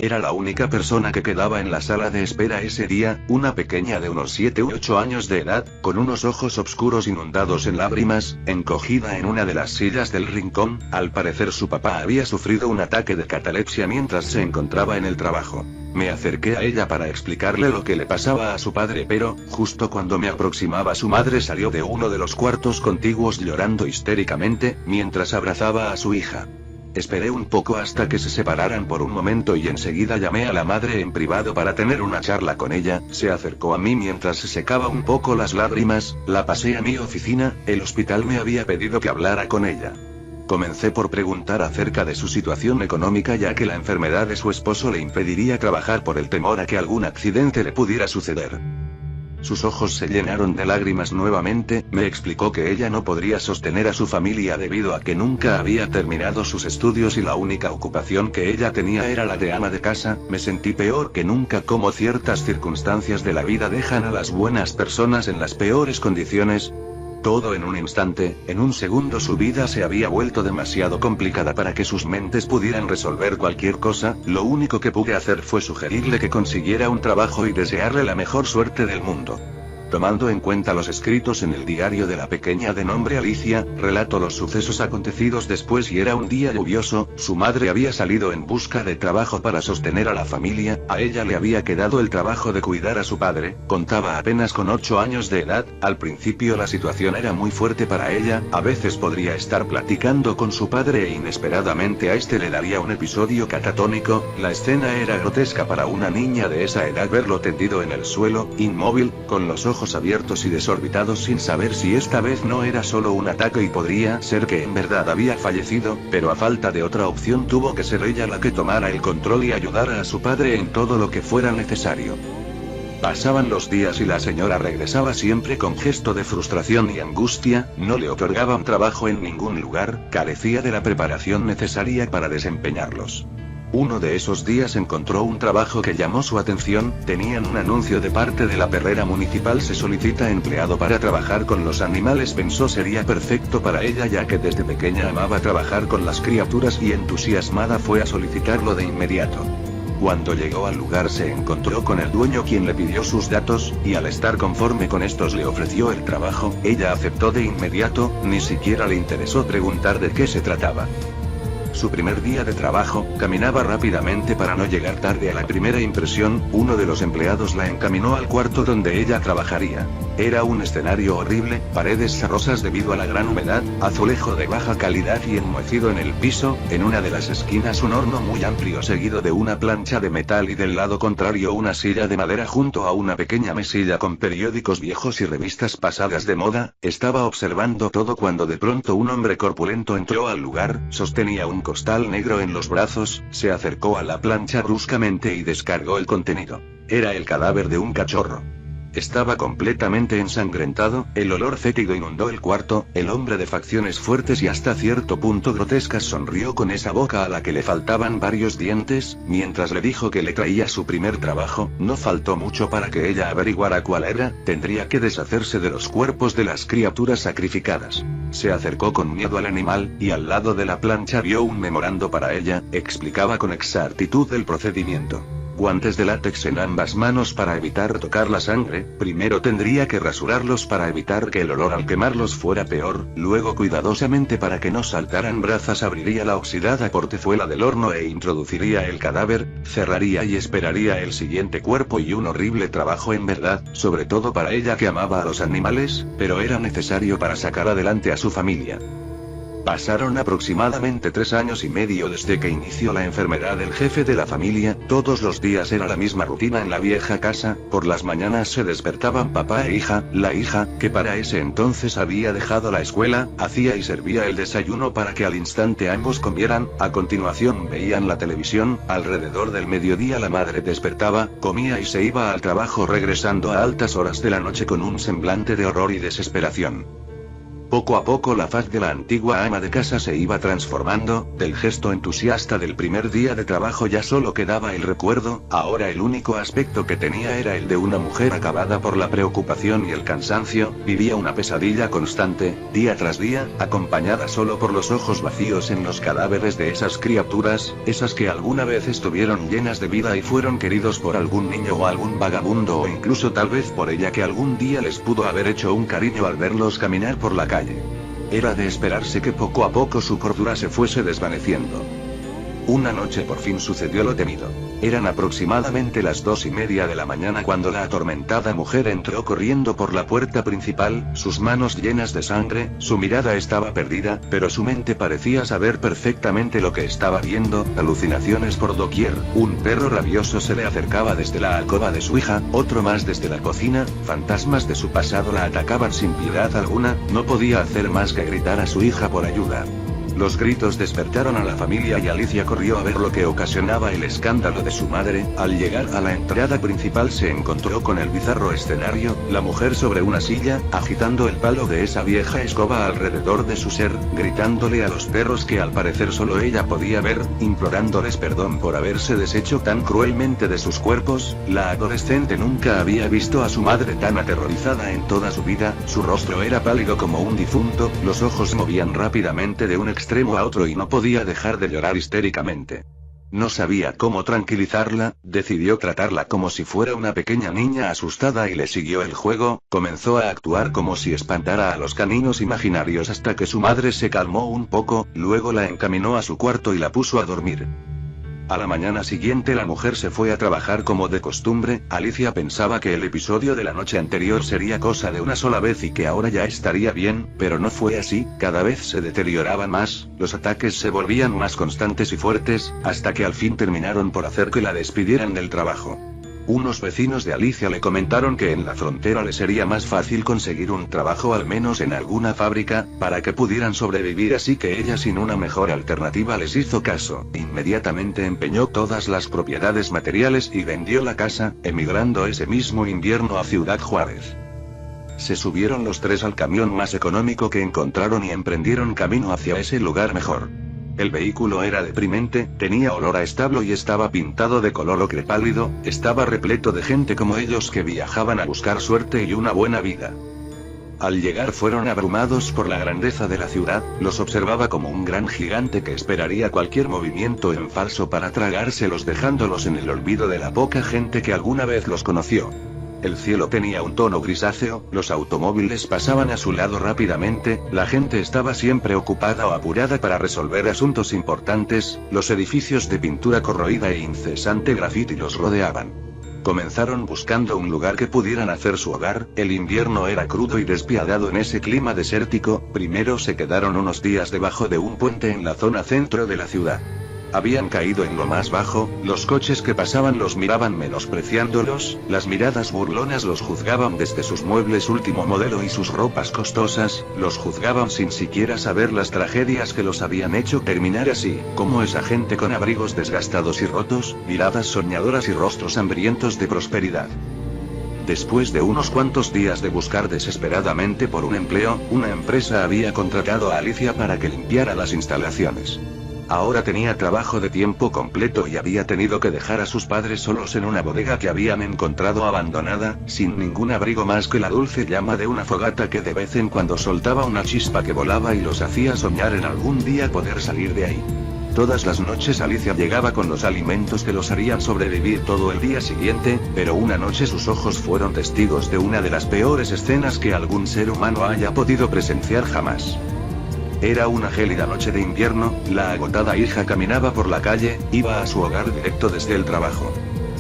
Era la única persona que quedaba en la sala de espera ese día, una pequeña de unos 7 u 8 años de edad, con unos ojos oscuros inundados en lágrimas, encogida en una de las sillas del rincón. Al parecer su papá había sufrido un ataque de catalepsia mientras se encontraba en el trabajo. Me acerqué a ella para explicarle lo que le pasaba a su padre, pero, justo cuando me aproximaba, su madre salió de uno de los cuartos contiguos llorando histéricamente, mientras abrazaba a su hija. Esperé un poco hasta que se separaran por un momento y enseguida llamé a la madre en privado para tener una charla con ella. Se acercó a mí mientras se secaba un poco las lágrimas, la pasé a mi oficina, el hospital me había pedido que hablara con ella. Comencé por preguntar acerca de su situación económica, ya que la enfermedad de su esposo le impediría trabajar por el temor a que algún accidente le pudiera suceder. Sus ojos se llenaron de lágrimas nuevamente. Me explicó que ella no podría sostener a su familia debido a que nunca había terminado sus estudios y la única ocupación que ella tenía era la de ama de casa. Me sentí peor que nunca, como ciertas circunstancias de la vida dejan a las buenas personas en las peores condiciones. Todo en un instante, en un segundo su vida se había vuelto demasiado complicada para que sus mentes pudieran resolver cualquier cosa. Lo único que pude hacer fue sugerirle que consiguiera un trabajo y desearle la mejor suerte del mundo. Tomando en cuenta los escritos en el diario de la pequeña de nombre Alicia, relato los sucesos acontecidos después y era un día lluvioso. Su madre había salido en busca de trabajo para sostener a la familia, a ella le había quedado el trabajo de cuidar a su padre, contaba apenas con 8 años de edad. Al principio la situación era muy fuerte para ella, a veces podría estar platicando con su padre e inesperadamente a este le daría un episodio catatónico. La escena era grotesca para una niña de esa edad, verlo tendido en el suelo, inmóvil, con los ojos abiertos y desorbitados sin saber si esta vez no era solo un ataque y podría ser que en verdad había fallecido, pero a falta de otra opción tuvo que ser ella la que tomara el control y ayudara a su padre en todo lo que fuera necesario. Pasaban los días y la señora regresaba siempre con gesto de frustración y angustia, no le otorgaban trabajo en ningún lugar, carecía de la preparación necesaria para desempeñarlos. Uno de esos días encontró un trabajo que llamó su atención, tenían un anuncio de parte de la perrera municipal: se solicita empleado para trabajar con los animales. Pensó sería perfecto para ella ya que desde pequeña amaba trabajar con las criaturas y entusiasmada fue a solicitarlo de inmediato. Cuando llegó al lugar se encontró con el dueño, quien le pidió sus datos, y al estar conforme con estos le ofreció el trabajo. Ella aceptó de inmediato, ni siquiera le interesó preguntar de qué se trataba. Su primer día de trabajo, caminaba rápidamente para no llegar tarde a la primera impresión. Uno de los empleados la encaminó al cuarto donde ella trabajaría. Era un escenario horrible, paredes cerrosas debido a la gran humedad, azulejo de baja calidad y enmohecido en el piso, en una de las esquinas un horno muy amplio seguido de una plancha de metal y del lado contrario una silla de madera junto a una pequeña mesilla con periódicos viejos y revistas pasadas de moda. Estaba observando todo cuando de pronto un hombre corpulento entró al lugar, sostenía un costal negro en los brazos, se acercó a la plancha bruscamente y descargó el contenido. Era el cadáver de un cachorro. Estaba completamente ensangrentado, el olor fétido inundó el cuarto. El hombre, de facciones fuertes y hasta cierto punto grotescas, sonrió con esa boca a la que le faltaban varios dientes, mientras le dijo que le traía su primer trabajo. No faltó mucho para que ella averiguara cuál era: tendría que deshacerse de los cuerpos de las criaturas sacrificadas. Se acercó con miedo al animal, y al lado de la plancha vio un memorando para ella, explicaba con exactitud el procedimiento. Guantes de látex en ambas manos para evitar tocar la sangre, primero tendría que rasurarlos para evitar que el olor al quemarlos fuera peor, luego cuidadosamente para que no saltaran brasas abriría la oxidada portezuela del horno e introduciría el cadáver, cerraría y esperaría el siguiente cuerpo. Y un horrible trabajo en verdad, sobre todo para ella que amaba a los animales, pero era necesario para sacar adelante a su familia. Pasaron aproximadamente 3 años y medio desde que inició la enfermedad del jefe de la familia. Todos los días era la misma rutina en la vieja casa. Por las mañanas se despertaban papá e hija. La hija, que para ese entonces había dejado la escuela, hacía y servía el desayuno para que al instante ambos comieran. A continuación veían la televisión. Alrededor del mediodía la madre despertaba, comía y se iba al trabajo, regresando a altas horas de la noche con un semblante de horror y desesperación. Poco a poco la faz de la antigua ama de casa se iba transformando, del gesto entusiasta del primer día de trabajo ya solo quedaba el recuerdo, ahora el único aspecto que tenía era el de una mujer acabada por la preocupación y el cansancio, vivía una pesadilla constante, día tras día, acompañada solo por los ojos vacíos en los cadáveres de esas criaturas, esas que alguna vez estuvieron llenas de vida y fueron queridos por algún niño o algún vagabundo o incluso tal vez por ella que algún día les pudo haber hecho un cariño al verlos caminar por la calle. Era de esperarse que poco a poco su cordura se fuese desvaneciendo. Una noche por fin sucedió lo temido. Eran aproximadamente las 2:30 de la mañana cuando la atormentada mujer entró corriendo por la puerta principal, sus manos llenas de sangre, su mirada estaba perdida, pero su mente parecía saber perfectamente lo que estaba viendo, alucinaciones por doquier, un perro rabioso se le acercaba desde la alcoba de su hija, otro más desde la cocina, fantasmas de su pasado la atacaban sin piedad alguna, no podía hacer más que gritar a su hija por ayuda. Los gritos despertaron a la familia y Alicia corrió a ver lo que ocasionaba el escándalo de su madre. Al llegar a la entrada principal se encontró con el bizarro escenario, la mujer sobre una silla, agitando el palo de esa vieja escoba alrededor de su ser, gritándole a los perros que al parecer solo ella podía ver, implorándoles perdón por haberse deshecho tan cruelmente de sus cuerpos. La adolescente nunca había visto a su madre tan aterrorizada en toda su vida, su rostro era pálido como un difunto, los ojos se movían rápidamente de un extremo a otro y no podía dejar de llorar histéricamente. No sabía cómo tranquilizarla, decidió tratarla como si fuera una pequeña niña asustada y le siguió el juego, comenzó a actuar como si espantara a los caninos imaginarios hasta que su madre se calmó un poco, luego la encaminó a su cuarto y la puso a dormir. A la mañana siguiente la mujer se fue a trabajar como de costumbre. Alicia pensaba que el episodio de la noche anterior sería cosa de una sola vez y que ahora ya estaría bien, pero no fue así, cada vez se deterioraba más, los ataques se volvían más constantes y fuertes, hasta que al fin terminaron por hacer que la despidieran del trabajo. Unos vecinos de Alicia le comentaron que en la frontera le sería más fácil conseguir un trabajo al menos en alguna fábrica, para que pudieran sobrevivir, así que ella sin una mejor alternativa les hizo caso. Inmediatamente empeñó todas las propiedades materiales y vendió la casa, emigrando ese mismo invierno a Ciudad Juárez. Se subieron los tres al camión más económico que encontraron y emprendieron camino hacia ese lugar mejor. El vehículo era deprimente, tenía olor a establo y estaba pintado de color ocre pálido, estaba repleto de gente como ellos que viajaban a buscar suerte y una buena vida. Al llegar fueron abrumados por la grandeza de la ciudad, los observaba como un gran gigante que esperaría cualquier movimiento en falso para tragárselos dejándolos en el olvido de la poca gente que alguna vez los conoció. El cielo tenía un tono grisáceo, los automóviles pasaban a su lado rápidamente, la gente estaba siempre ocupada o apurada para resolver asuntos importantes, los edificios de pintura corroída e incesante grafiti los rodeaban. Comenzaron buscando un lugar que pudieran hacer su hogar, el invierno era crudo y despiadado en ese clima desértico, primero se quedaron unos días debajo de un puente en la zona centro de la ciudad. Habían caído en lo más bajo, los coches que pasaban los miraban menospreciándolos, las miradas burlonas los juzgaban desde sus muebles último modelo y sus ropas costosas, los juzgaban sin siquiera saber las tragedias que los habían hecho terminar así, como esa gente con abrigos desgastados y rotos, miradas soñadoras y rostros hambrientos de prosperidad. Después de unos cuantos días de buscar desesperadamente por un empleo, una empresa había contratado a Alicia para que limpiara las instalaciones. Ahora tenía trabajo de tiempo completo y había tenido que dejar a sus padres solos en una bodega que habían encontrado abandonada, sin ningún abrigo más que la dulce llama de una fogata que de vez en cuando soltaba una chispa que volaba y los hacía soñar en algún día poder salir de ahí. Todas las noches Alicia llegaba con los alimentos que los harían sobrevivir todo el día siguiente, pero una noche sus ojos fueron testigos de una de las peores escenas que algún ser humano haya podido presenciar jamás. Era una gélida noche de invierno, la agotada hija caminaba por la calle, iba a su hogar directo desde el trabajo.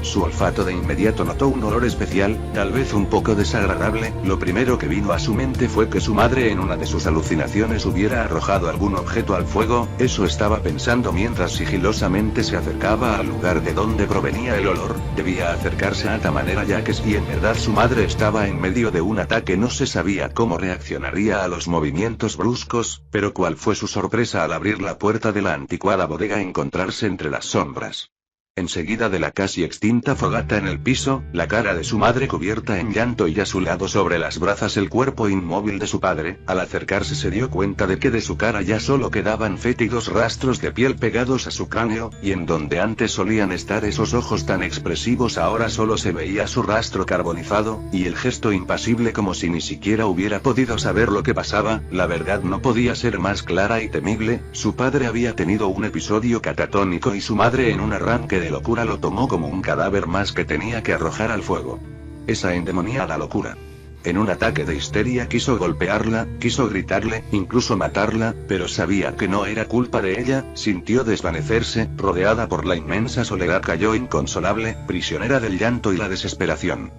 Su olfato de inmediato notó un olor especial, tal vez un poco desagradable. Lo primero que vino a su mente fue que su madre en una de sus alucinaciones hubiera arrojado algún objeto al fuego, eso estaba pensando mientras sigilosamente se acercaba al lugar de donde provenía el olor. Debía acercarse a tal manera ya que si en verdad su madre estaba en medio de un ataque no se sabía cómo reaccionaría a los movimientos bruscos, pero cuál fue su sorpresa al abrir la puerta de la anticuada bodega encontrarse entre las sombras Enseguida de la casi extinta fogata en el piso, la cara de su madre cubierta en llanto y a su lado sobre las brazas el cuerpo inmóvil de su padre, al acercarse se dio cuenta de que de su cara ya solo quedaban fétidos rastros de piel pegados a su cráneo, y en donde antes solían estar esos ojos tan expresivos ahora solo se veía su rastro carbonizado, y el gesto impasible como si ni siquiera hubiera podido saber lo que pasaba. La verdad no podía ser más clara y temible, su padre había tenido un episodio catatónico y su madre en un arranque de locura lo tomó como un cadáver más que tenía que arrojar al fuego. Esa endemoniada locura. En un ataque de histeria quiso golpearla, quiso gritarle, incluso matarla, pero sabía que no era culpa de ella, sintió desvanecerse, rodeada por la inmensa soledad cayó inconsolable, prisionera del llanto y la desesperación.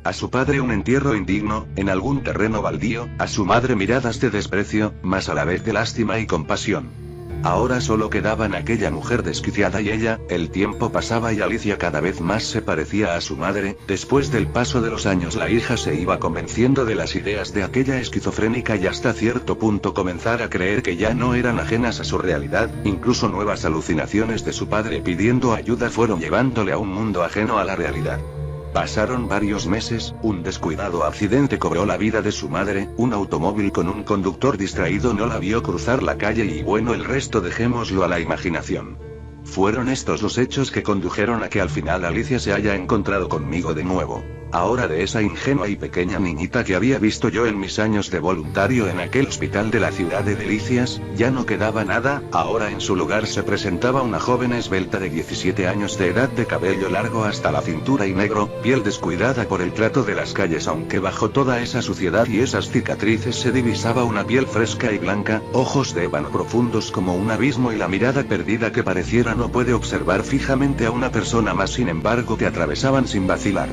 A su padre un entierro indigno, en algún terreno baldío, a su madre miradas de desprecio, mas a la vez de lástima y compasión. Ahora solo quedaban aquella mujer desquiciada y ella. El tiempo pasaba y Alicia cada vez más se parecía a su madre. Después del paso de los años la hija se iba convenciendo de las ideas de aquella esquizofrénica y hasta cierto punto comenzar a creer que ya no eran ajenas a su realidad. Incluso nuevas alucinaciones de su padre pidiendo ayuda fueron llevándole a un mundo ajeno a la realidad. Pasaron varios meses, un descuidado accidente cobró la vida de su madre, un automóvil con un conductor distraído no la vio cruzar la calle y bueno, el resto dejémoslo a la imaginación. Fueron estos los hechos que condujeron a que al final Alicia se haya encontrado conmigo de nuevo. Ahora de esa ingenua y pequeña niñita que había visto yo en mis años de voluntario en aquel hospital de la ciudad de Delicias, ya no quedaba nada. Ahora en su lugar se presentaba una joven esbelta de 17 años de edad, de cabello largo hasta la cintura y negro, piel descuidada por el trato de las calles, aunque bajo toda esa suciedad y esas cicatrices se divisaba una piel fresca y blanca, ojos de ébano profundos como un abismo y la mirada perdida que pareciera no puede observar fijamente a una persona más, sin embargo te atravesaban sin vacilar.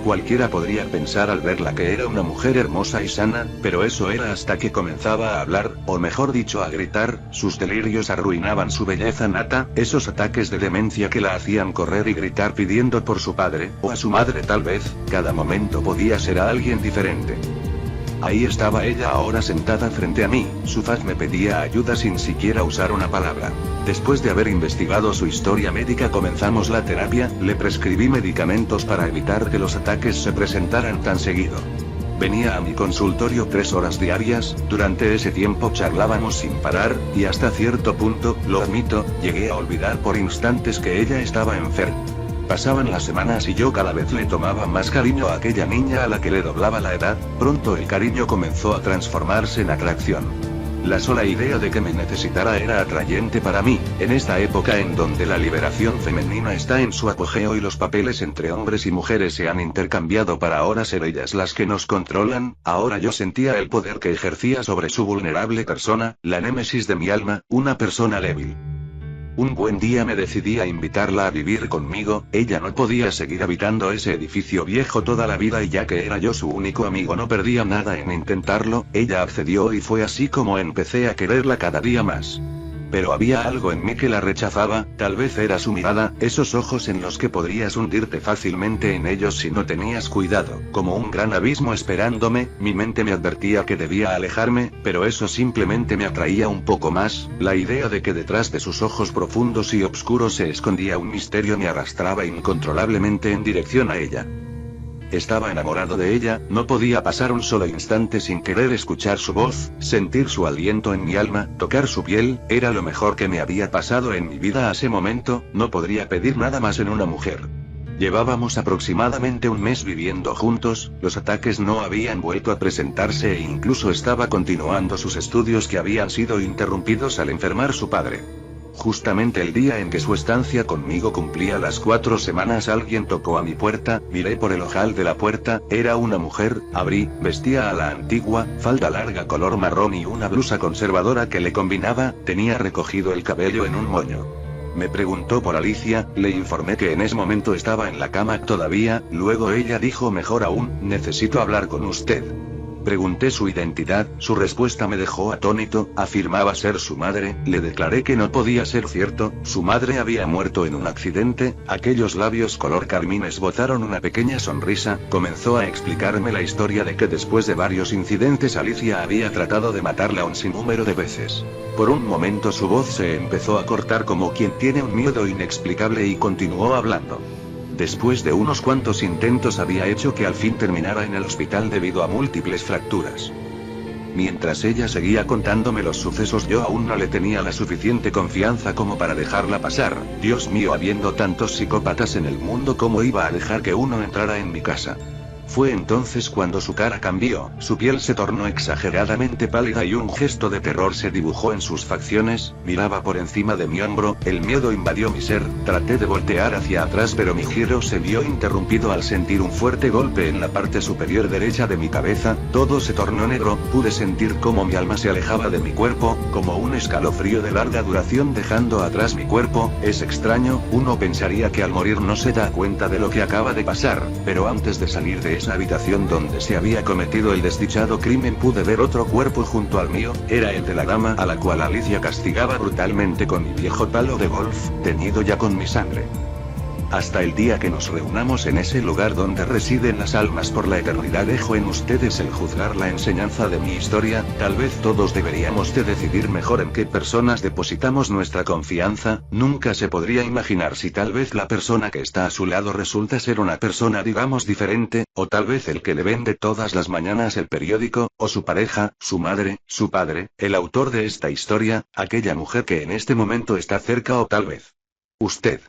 Cualquiera podría pensar al verla que era una mujer hermosa y sana, pero eso era hasta que comenzaba a hablar, o mejor dicho a gritar. Sus delirios arruinaban su belleza nata, esos ataques de demencia que la hacían correr y gritar pidiendo por su padre, o a su madre tal vez. Cada momento podía ser a alguien diferente. Ahí estaba ella ahora sentada frente a mí, su faz me pedía ayuda sin siquiera usar una palabra. Después de haber investigado su historia médica comenzamos la terapia, le prescribí medicamentos para evitar que los ataques se presentaran tan seguido. Venía a mi consultorio 3 horas diarias, durante ese tiempo charlábamos sin parar, y hasta cierto punto, lo admito, llegué a olvidar por instantes que ella estaba enferma. Pasaban las semanas y yo cada vez le tomaba más cariño a aquella niña a la que le doblaba la edad. Pronto el cariño comenzó a transformarse en atracción. La sola idea de que me necesitara era atrayente para mí. En esta época en donde la liberación femenina está en su apogeo y los papeles entre hombres y mujeres se han intercambiado para ahora ser ellas las que nos controlan, ahora yo sentía el poder que ejercía sobre su vulnerable persona, la némesis de mi alma, una persona débil. Un buen día me decidí a invitarla a vivir conmigo. Ella no podía seguir habitando ese edificio viejo toda la vida y ya que era yo su único amigo no perdía nada en intentarlo. Ella accedió y fue así como empecé a quererla cada día más. Pero había algo en mí que la rechazaba, tal vez era su mirada, esos ojos en los que podrías hundirte fácilmente en ellos si no tenías cuidado, como un gran abismo esperándome. Mi mente me advertía que debía alejarme, pero eso simplemente me atraía un poco más. La idea de que detrás de sus ojos profundos y oscuros se escondía un misterio me arrastraba incontrolablemente en dirección a ella. Estaba enamorado de ella, no podía pasar un solo instante sin querer escuchar su voz, sentir su aliento en mi alma, tocar su piel. Era lo mejor que me había pasado en mi vida a ese momento, no podría pedir nada más en una mujer. Llevábamos aproximadamente un mes viviendo juntos, los ataques no habían vuelto a presentarse e incluso estaba continuando sus estudios que habían sido interrumpidos al enfermar su padre. Justamente el día en que su estancia conmigo cumplía las 4 semanas alguien tocó a mi puerta, miré por el ojal de la puerta, era una mujer, abrí, vestía a la antigua, falda larga color marrón y una blusa conservadora que le combinaba, tenía recogido el cabello en un moño. Me preguntó por Alicia, le informé que en ese momento estaba en la cama todavía, luego ella dijo mejor aún, necesito hablar con usted. Pregunté su identidad, su respuesta me dejó atónito, afirmaba ser su madre, le declaré que no podía ser cierto, su madre había muerto en un accidente, aquellos labios color carmín esbozaron una pequeña sonrisa, comenzó a explicarme la historia de que después de varios incidentes Alicia había tratado de matarla un sinnúmero de veces. Por un momento su voz se empezó a cortar como quien tiene un miedo inexplicable y continuó hablando. Después de unos cuantos intentos había hecho que al fin terminara en el hospital debido a múltiples fracturas. Mientras ella seguía contándome los sucesos yo aún no le tenía la suficiente confianza como para dejarla pasar. Dios mío, habiendo tantos psicópatas en el mundo, ¿cómo iba a dejar que uno entrara en mi casa? Fue entonces cuando su cara cambió, su piel se tornó exageradamente pálida y un gesto de terror se dibujó en sus facciones, miraba por encima de mi hombro, el miedo invadió mi ser, traté de voltear hacia atrás pero mi giro se vio interrumpido al sentir un fuerte golpe en la parte superior derecha de mi cabeza, todo se tornó negro, pude sentir cómo mi alma se alejaba de mi cuerpo, como un escalofrío de larga duración dejando atrás mi cuerpo. Es extraño, uno pensaría que al morir no se da cuenta de lo que acaba de pasar, pero antes de salir de esa habitación donde se había cometido el desdichado crimen pude ver otro cuerpo junto al mío, era el de la dama a la cual Alicia castigaba brutalmente con mi viejo palo de golf, teñido ya con mi sangre. Hasta el día que nos reunamos en ese lugar donde residen las almas por la eternidad, dejo en ustedes el juzgar la enseñanza de mi historia. Tal vez todos deberíamos de decidir mejor en qué personas depositamos nuestra confianza. Nunca se podría imaginar si tal vez la persona que está a su lado resulta ser una persona digamos diferente, o tal vez el que le vende todas las mañanas el periódico, o su pareja, su madre, su padre, el autor de esta historia, aquella mujer que en este momento está cerca o tal vez usted.